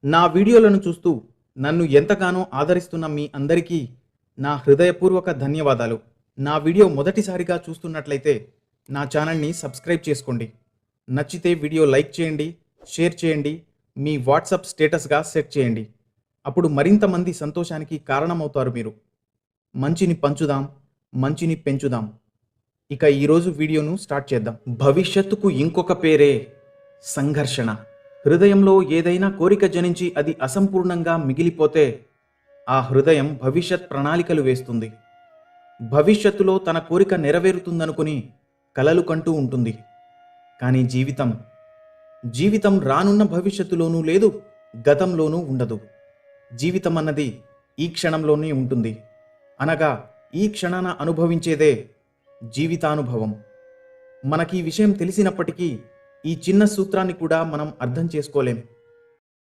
నా వీడియోలను చూస్తూ నన్ను ఎంతగానో ఆదరిస్తున్న మీ అందరికీ నా హృదయపూర్వక ధన్యవాదాలు. నా వీడియో మొదటిసారిగా చూస్తున్నట్లయితే నా ఛానల్ని సబ్స్క్రైబ్ చేసుకోండి. నచ్చితే వీడియో లైక్ చేయండి, షేర్ చేయండి, మీ వాట్సాప్ స్టేటస్గా సెట్ చేయండి. అప్పుడు మరింత మంది సంతోషానికి కారణమవుతారు మీరు. మంచిని పంచుదాం, మంచిని పెంచుదాం. ఇక ఈరోజు వీడియోను స్టార్ట్ చేద్దాం. భవిష్యత్తుకు ఇంకొక పేరే సంఘర్షణ. హృదయంలో ఏదైనా కోరిక జనించి అది అసంపూర్ణంగా మిగిలిపోతే ఆ హృదయం భవిష్యత్ ప్రణాళికలు వేస్తుంది. భవిష్యత్తులో తన కోరిక నెరవేరుతుందనుకుని కలలు కంటూ ఉంటుంది. కానీ జీవితం రానున్న భవిష్యత్తులోనూ లేదు, గతంలోనూ ఉండదు. జీవితం అన్నది ఈ క్షణంలోనే ఉంటుంది. అనగా ఈ క్షణాన అనుభవించేదే జీవితానుభవం. మనకి ఈ విషయం తెలిసినప్పటికీ ఈ చిన్న సూత్రాన్ని కూడా మనం అర్థం చేసుకోలేం.